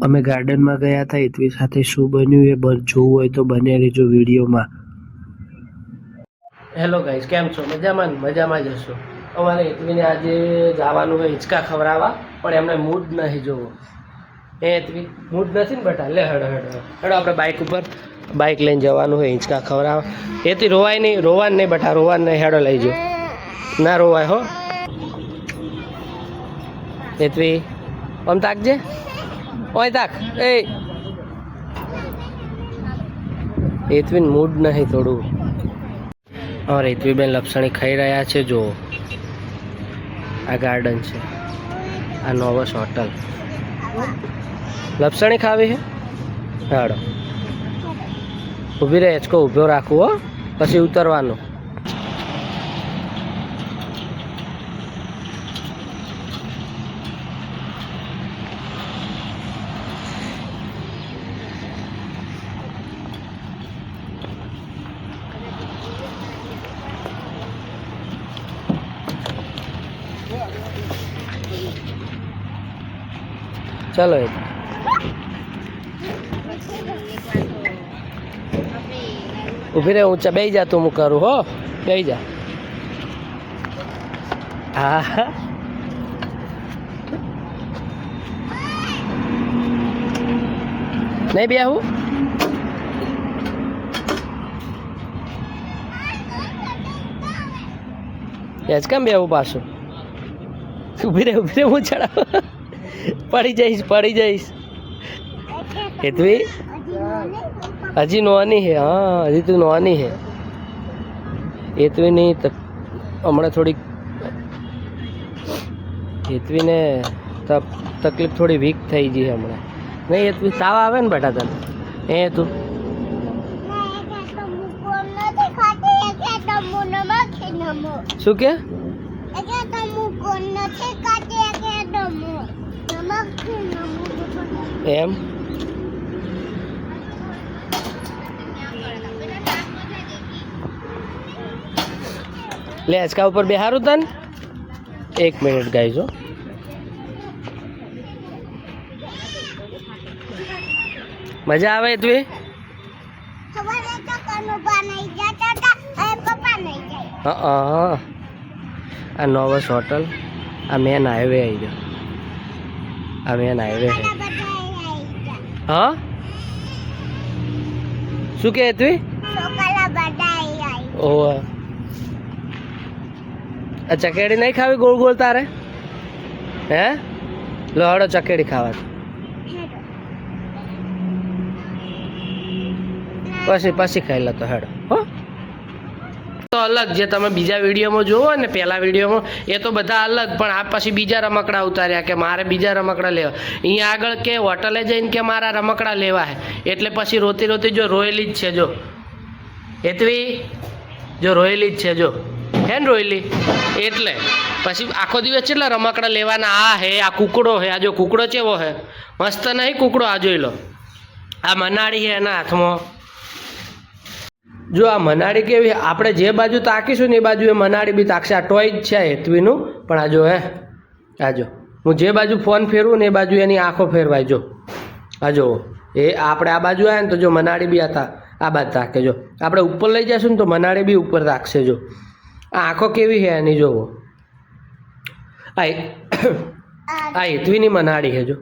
અમે ગાર્ડનમાં ગયા હતા હેતવી સાથે શું બન્યું એ જોવું હોય તો બને રહેજો વિડીયોમાં. હેલો ગાઈસ, કેમ છો? મજામાં જ હશો. અમારે હેતવીને આજે જવાનું હોય હિંચકા ખવડાવવા, પણ એમને મૂડ નહીં જોવો. એ હેતવી મૂડ નથી ને બેટા? લે હેડો આપણે બાઇક લઈને જવાનું હોય હિંચકા ખવડાવવા. એથી રોવાનું નહીં બેટા, રોવાનું નહીં. હેડો લઈ જાઓ, ના રોવાય હો. હેતવી આમ તાકજે, ઓય તાક. હેતવીન મૂડ નહીં થોડું. और હેતવીબેન લપસણી ખાઈ રહ્યા છે. જો આ ગાર્ડન છે, આ નોવસ હોટલ. લપસણી ખાવી છે? હાડો ઊભી રહે, હેચકો ઊભો રાખવો હો, પછી ઉતરવાનું. चलो उभी रहे, ऊंचा बेही जा, तुम करू हो, बेही जा. हाँ नहीं बेहू. યાજ કેમ બેહું પાછું? ઊભી રહે હું ચડાવ. પડી જઈશ. હેતવી હજી નોની હે. હા હજી તું નોની હે. હેતવીની હમણાં થોડીક હેતવીને તકલીફ થોડી વીક થઈ ગઈ હમણાં. નહીં હેતવી તાવ આવે ને બેટા તને? તું શું કે? એમ લે હિંચકા ઉપર બેહારું તને. 1 મિનિટ ગાઈસ હો. મજા આવે તું? આ નોવસ હોટલ, આ મેન હાઈવે આવી ગયો. આ મેન હાઈવે છે. હા શું કે તું? ઓહ આ ચકેડી નહીં ખાવી ગોળ ગોળ તારે? હે લો હડો ચકેડી ખાવા. પછી ખાઈ લો તો હેડો હો. તો અલગ જે તમે બીજા વિડીયોમાં જોવો ને, પહેલા વિડીયોમાં એ તો બધા અલગ, પણ આ પછી બીજા રમકડા ઉતાર્યા કે મારે બીજા રમકડા લેવા. અહીંયા આગળ કે હોટલે જઈને કે મારા રમકડા લેવા હે, એટલે પછી રોતી જો રોયેલી જ છે. જો હેતવી જો રોયેલી જ છે, જો હે ને રોયેલી. એટલે પછી આખો દિવસ કેટલા રમકડા લેવાના. આ હે, આ કુકડો હે. આ જો કુકડો ચેવો હે, મસ્ત નહીં કુકડો? આ જોઈ લો, આ મનાળી હે એના હાથમાં. જો આ મનાળી કેવી, આપણે જે બાજુ તાકીશું ને એ બાજુ એ મનાળી બી તાકશે. આ ટોય જ છે હેતવીનું, પણ આ જો આ જો હું જે બાજુ ફોન ફેરવું ને એ બાજુ એની આંખો ફેરવાય. જો આ જો એ આપણે આ બાજુ આવ્યા ને તો જો મનાળી બી આ બાજુ તાકે. જો આપણે ઉપર લઈ જઈશું ને તો મનાળી બી ઉપર તાકશે. જો આ આંખો કેવી છે એની જોવો. આ હેતવીની મનાળી છે. જો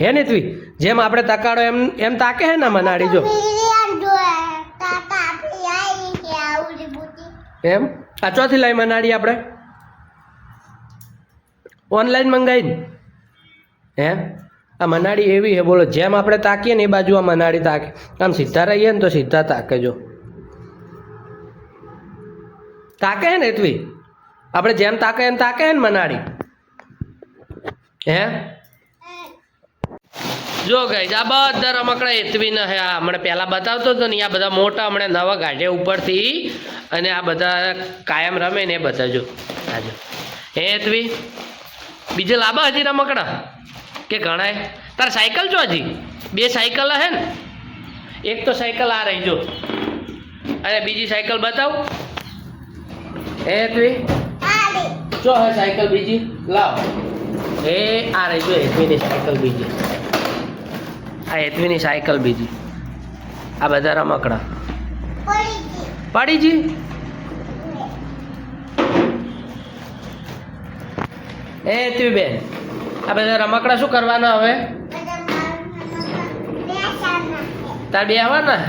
હે ને હેતવી, જેમ આપણે તકાડો એમ તાકે હે ને મનાળી. જો એમ આ ચોથી લાઈ મનાળી આપણે ઓનલાઈન મંગાવી. હે આ મનાળી એવી હે, બોલો જેમ આપણે તાકીએ ને એ બાજુ આ મનાળી તાકે. આમ સીધા રહીએ ને તો સીધા તાકે. જો તાકે હે ને હેતવી, આપણે જેમ તાકે એમ તાકે હે ને મનાળી. હે જો ગાઈસ આ બધા રમકડા હેતવીના હે. આ હમણાં પહેલાં બતાવતો હતો ને, આ બધા મોટા હમણાં નવા ગાઢ્યા ઉપરથી, અને આ બધા કાયમ રમે ને એ બધા. જો આજો હેતવી બીજે લાંબા હજી રમકડા કે ઘણાય? તાર સાયકલ જો હજી 2 સાયકલ હે ને? એક તો સાયકલ આ રહી જો, અને બીજી સાયકલ બતાવ. હેતવી જો હે સાયકલ બીજી લાવ. એ આ રહી જો હેતવીની સાયકલ બીજી, આ હેતવીની સાયકલ બીજી, આ બધા રમકડા પડી જી. એ હેતવી બેન, આ બધા રમકડા શું કરવાના હવે? તાર બે આવવાના?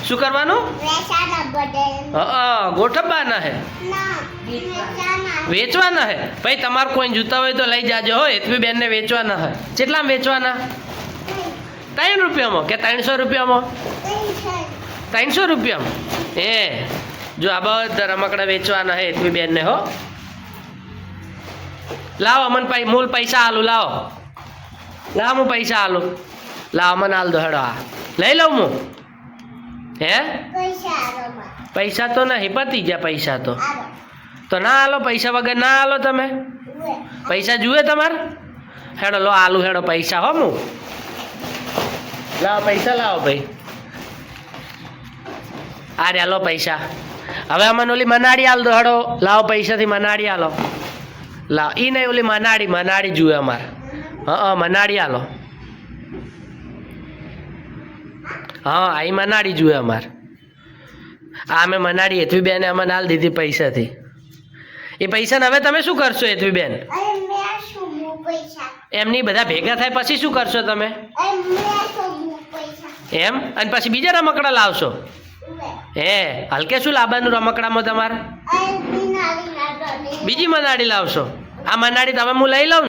શું કરવાનું? ગોઠવવાના હે, વેચવાના હે. ભાઈ તમારે કોઈ જૂતા હોય તો લઈ જાજો હો. હેતવી બેન ને વેચવાના હે. કેટલામાં વેચવાના? 3 રૂપિયામાં કે 300 રૂપિયામાં? 300 રૂપિયામાં. એ જો આ બધા રમકડા વેચવાના હે હેતવી બેન ને હો. લાવો અમને મૂળ પૈસા આલું, લાવો લાવ હું પૈસા આલું, લાવ મને આલ દો હેડો. આ લઈ લઉં હું. હે પૈસા તો નહીં, પતી ગયા પૈસા તો ના આલો. પૈસા વગર ના આલો તમે. પૈસા જુએ તમારે? હેડો લો આલુ હેડો પૈસા હો. હું લાવો પૈસા, લાવો ભાઈ. આ રે લો પૈસા. હવે અમને ઓલી મનાડી આલ દો હેડો. લાવો પૈસાથી મનાડી આલો. લાવ ઈ નહીં, ઓલી મનાડી જુએ અમારે. હા મનાડી આલો. હા આ મનાડી જુએ અમારે. આ અમે મનાડી હેતવી બેને અમને હાલ દીધી પૈસાથી. એ પૈસાને હવે તમે શું કરશો હેતવી બેન? એમની બધા ભેગા થાય પછી શું કરશો તમે? એમ? અને પછી બીજા રમકડા લાવશો? હે હલકે શું લાવવાનું રમકડામાં તમારે? બીજી મનાડી લાવશો? આ મનાડી તમે હું લઈ લઉં.